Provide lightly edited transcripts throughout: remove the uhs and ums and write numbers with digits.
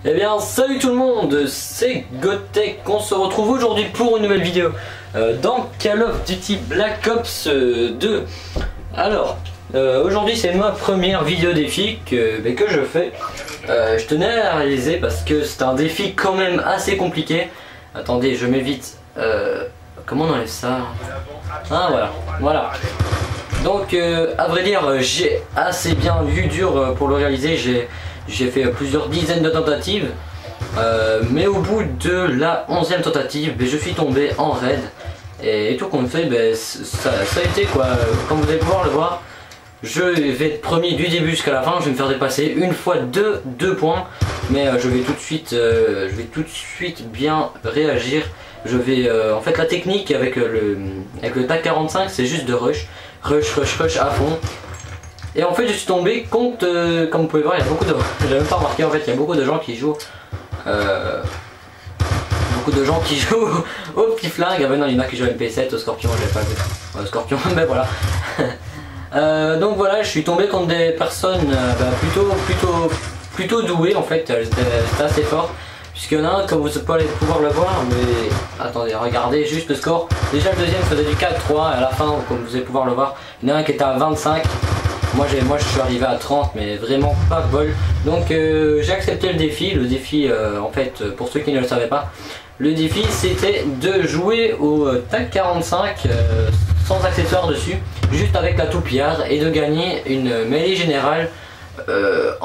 Eh bien salut tout le monde, c'est Gotek, on se retrouve aujourd'hui pour une nouvelle vidéo dans Call of Duty Black Ops 2. Alors, aujourd'hui c'est ma première vidéo défi que je fais. Je tenais à réaliser parce que c'est un défi quand même assez compliqué. Attendez, je m'évite. Comment on enlève ça? Ah voilà. Donc à vrai dire j'ai assez bien vu dur pour le réaliser. J'ai fait plusieurs dizaines de tentatives, mais au bout de la 11e tentative, je suis tombé en raid. Et tout compte fait, ça a été quoi. Comme vous allez pouvoir le voir, je vais être premier du début jusqu'à la fin. Je vais me faire dépasser une fois deux points, mais je vais tout de suite bien réagir. Je vais en fait la technique avec le TAC 45, c'est juste de rush à fond. Et en fait je suis tombé contre, comme vous pouvez voir, il y a beaucoup de... J'ai même pas remarqué, en fait il y a beaucoup de gens qui jouent au petit flingue. Ah ben non, il y en a qui jouent au MP7, au Scorpion, je l'ai pas vu. Au Scorpion, mais voilà. Donc voilà, je suis tombé contre des personnes plutôt douées en fait, c'était assez fort. Puisqu'il y en a un, comme vous allez pouvoir le voir, mais attendez, regardez juste le score. Déjà le deuxième faisait du 4-3 et à la fin, comme vous allez pouvoir le voir, il y en a un qui était à 25. Moi je suis arrivé à 30, mais vraiment pas de bol. Donc j'ai accepté le défi. Le défi, en fait, pour ceux qui ne le savaient pas, le défi c'était de jouer au TAC 45 sans accessoires dessus, juste avec la toupillade, et de gagner une mêlée générale être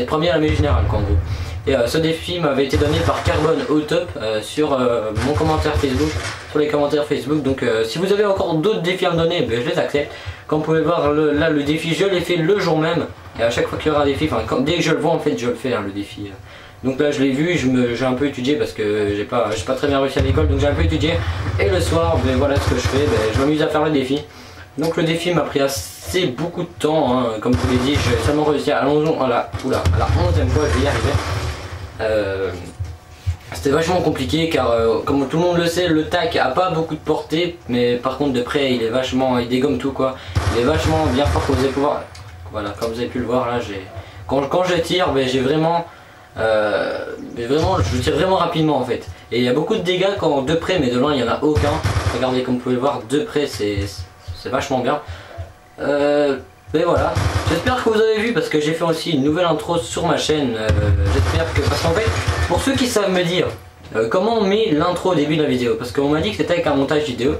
premier à la mêlée générale quoi, en gros. Et ce défi m'avait été donné par Carbone au top sur mon commentaire Facebook, sur les commentaires Facebook. Donc si vous avez encore d'autres défis à me donner, je les accepte. Comme vous pouvez voir, là le défi je l'ai fait le jour même. Et à chaque fois qu'il y aura un défi, dès que je le vois en fait je le fais, le défi. Donc là je l'ai vu, j'ai un peu étudié parce que j'ai pas très bien réussi à l'école, donc j'ai un peu étudié. Et le soir, voilà ce que je fais, je m'amuse à faire le défi. Donc le défi m'a pris assez beaucoup de temps, hein. Comme je vous l'ai dit, j'ai seulement réussi à la 11e fois, je vais y arriver. C'était vachement compliqué car comme tout le monde le sait, le TAC a pas beaucoup de portée, mais par contre de près il dégomme tout quoi. Il est vachement bien fort, comme vous allez pouvoir. Voilà, comme vous avez pu le voir là, quand je tire, je tire vraiment rapidement en fait. Et il y a beaucoup de dégâts quand de près, mais de loin il y en a aucun. Regardez, comme vous pouvez le voir, de près c'est vachement bien. Mais voilà, j'espère que vous avez vu parce que j'ai fait aussi une nouvelle intro sur ma chaîne. J'espère que, parce qu'en fait, pour ceux qui savent me dire comment on met l'intro au début de la vidéo, parce qu'on m'a dit que c'était avec un montage vidéo,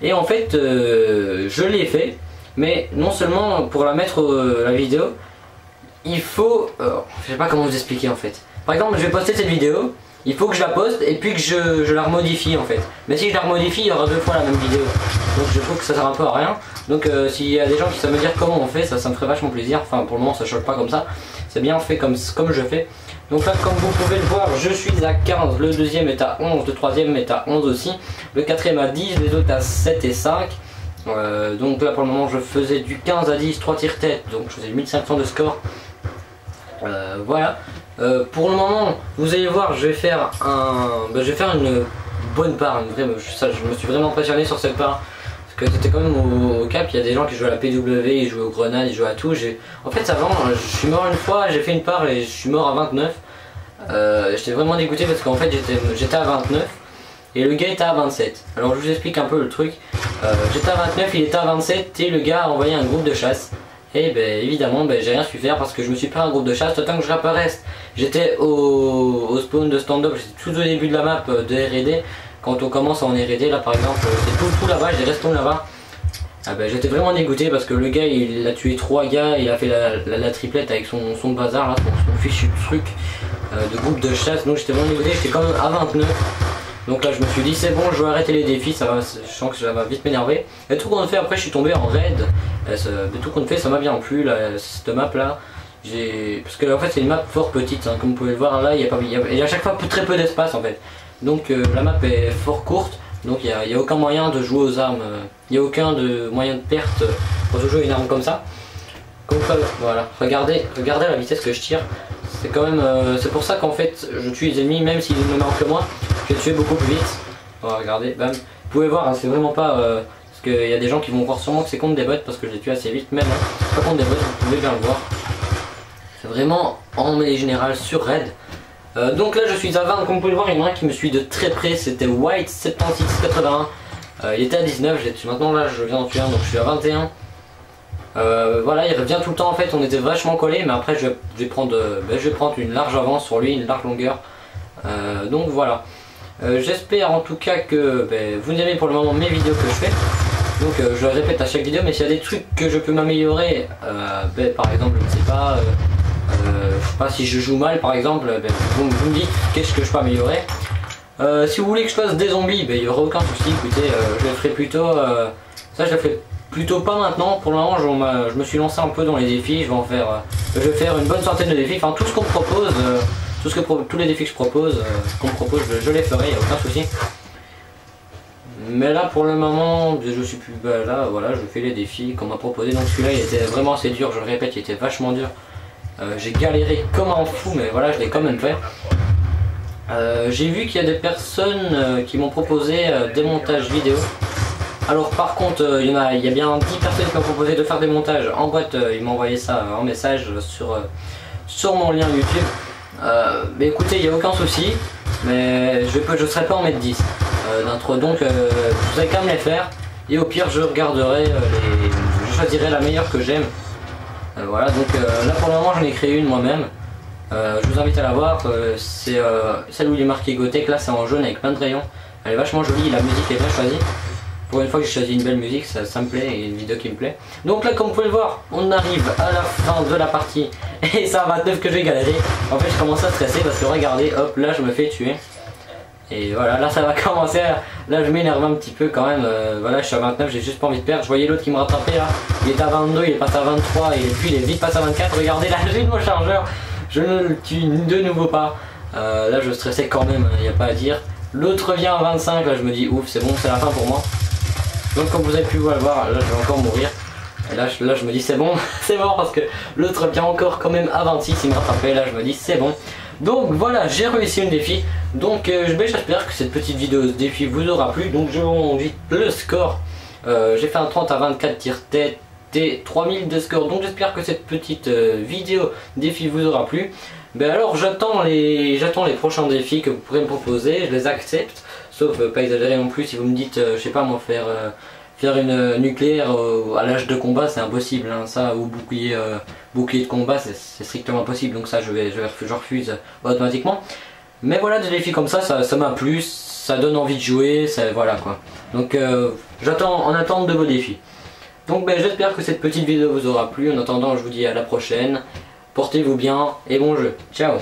et en fait je l'ai fait, mais non seulement pour la mettre la vidéo, il faut, je sais pas comment vous expliquer en fait. Par exemple, je vais poster cette vidéo, il faut que je la poste et puis que je la remodifie en fait. Mais si je la remodifie, il y aura deux fois la même vidéo. Donc je trouve que ça sert un peu à rien. Donc s'il y a des gens qui savent me dire comment on fait, ça me ferait vachement plaisir. Enfin pour le moment ça choque pas comme ça. C'est bien fait comme je fais. Donc là comme vous pouvez le voir, je suis à 15. Le deuxième est à 11, le troisième est à 11 aussi. Le quatrième à 10, les autres à 7 et 5. Donc là pour le moment je faisais du 15 à 10, 3 tirs tête. Donc je faisais 1500 de score. Voilà. Pour le moment, vous allez voir, je vais faire une bonne part, je me suis vraiment passionné sur cette part. Parce que c'était quand même au cap, il y a des gens qui jouent à la PW, ils jouent aux grenades, ils jouent à tout. En fait, avant, je suis mort une fois, j'ai fait une part et je suis mort à 29. J'étais vraiment dégoûté parce qu'en fait, j'étais à 29 et le gars était à 27. Alors, je vous explique un peu le truc. J'étais à 29, il était à 27 et le gars a envoyé un groupe de chasse. Et évidemment j'ai rien su faire parce que je me suis pris un groupe de chasse, autant que je réapparaisse. J'étais au spawn de stand-up, j'étais tout au début de la map de R&D. Quand on commence en R&D, là par exemple, c'est tout là-bas, j'ai resté là-bas. J'étais vraiment dégoûté parce que le gars il a tué 3 gars, il a fait la triplette avec son bazar là, son fichu de truc de groupe de chasse. Donc j'étais vraiment dégoûté, j'étais quand même à 29. Donc là je me suis dit c'est bon, je vais arrêter les défis, je sens que ça va vite m'énerver. Et tout qu'on fait après je suis tombé en raid. Tout qu'on fait ça m'a bien plu cette map là. Parce que en fait c'est une map fort petite, hein, comme vous pouvez le voir là, il y a à chaque fois très peu d'espace en fait. Donc la map est fort courte, donc il n'y a aucun moyen de jouer aux armes, il n'y a aucun moyen de perte pour jouer une arme comme ça. Comme ça, voilà, regardez la vitesse que je tire. C'est quand même, c'est pour ça qu'en fait je tue les ennemis même s'ils me marquent que moi, je vais tuer beaucoup plus vite. Voilà, regardez, bam. Vous pouvez voir, hein, c'est vraiment pas parce qu'il y a des gens qui vont croire sûrement que c'est contre des bots parce que je les tue assez vite même. Hein. C'est pas contre des bots, vous pouvez bien le voir. C'est vraiment en mêlée générale sur Raid. Donc là je suis à 20, comme vous pouvez le voir, il y en a un qui me suit de très près, c'était White 7681. Il était à 19, maintenant là je viens d'en tuer un, donc je suis à 21. Voilà, il revient tout le temps en fait, on était vachement collés, mais après je vais prendre une large avance sur lui, une large longueur. Donc voilà. J'espère en tout cas que vous aimez pour le moment mes vidéos que je fais. Donc je le répète à chaque vidéo, mais s'il y a des trucs que je peux m'améliorer, par exemple, je ne sais pas, si je joue mal par exemple, vous me dites qu'est-ce que je peux améliorer. Si vous voulez que je fasse des zombies, il n'y aura aucun souci, écoutez, je le ferai plutôt, ça je le ferai plutôt pas maintenant. Pour le moment je me suis lancé un peu dans les défis, je vais faire une bonne centaine de défis, enfin tout ce qu'on me propose, tous les défis que je propose, qu'on me propose, je les ferai, il n'y a aucun souci. Mais là pour le moment je suis plus là, voilà, je fais les défis qu'on m'a proposé. Donc celui-là il était vraiment assez dur, je le répète, il était vachement dur. J'ai galéré comme un fou, mais voilà, je l'ai quand même fait. J'ai vu qu'il y a des personnes qui m'ont proposé des montages vidéo. Alors par contre il y a bien 10 personnes qui m'ont proposé de faire des montages en boîte, ils m'ont envoyé ça en message sur mon lien YouTube. Mais écoutez, il n'y a aucun souci, mais je serai pas en mettre 10 d'intro, donc vous allez quand même les faire, et au pire je regarderai je choisirai la meilleure que j'aime. Voilà, donc là pour le moment j'en ai créé une moi-même, je vous invite à la voir, c'est celle où il est marqué Gotech, là c'est en jaune avec plein de rayons, elle est vachement jolie, la musique est bien choisie. Pour une fois que j'ai choisi une belle musique, ça me plaît, et une vidéo qui me plaît. Donc là comme vous pouvez le voir, on arrive à la fin de la partie, et c'est à 29 que j'ai galéré. En fait je commence à stresser parce que regardez, hop là je me fais tuer. Et voilà, là ça va commencer, là je m'énerve un petit peu quand même, voilà je suis à 29, j'ai juste pas envie de perdre. Je voyais l'autre qui me rattrapait là, il est à 22, il est passé à 23 et puis il est vite passé à 24, regardez là j'ai mon chargeur, je ne le tue de nouveau pas. Là je stressais quand même, il n'y a pas à dire. L'autre vient à 25, là je me dis ouf c'est bon, c'est la fin pour moi. Donc comme vous avez pu le voir, là je vais encore mourir. Et là je me dis c'est bon, c'est bon parce que l'autre vient encore quand même à 26, il me rattrapait, là je me dis c'est bon. Donc voilà, j'ai réussi une défi. Donc j'espère que cette petite vidéo de défi vous aura plu. Donc je vous dis le score. J'ai fait un 30 à 24 tire-tête et 3000 de score. Donc j'espère que cette petite vidéo défi vous aura plu. Alors j'attends les prochains défis que vous pourrez me proposer, je les accepte. Sauf pas exagérer non plus, si vous me dites, je sais pas moi, faire une nucléaire à l'âge de combat, c'est impossible, hein, ça, ou bouclier de combat, c'est strictement impossible, donc ça je refuse automatiquement. Mais voilà, des défis comme ça m'a plu, ça donne envie de jouer, voilà quoi. Donc j'attends en attente de vos défis. Donc j'espère que cette petite vidéo vous aura plu, en attendant je vous dis à la prochaine, portez-vous bien et bon jeu, ciao.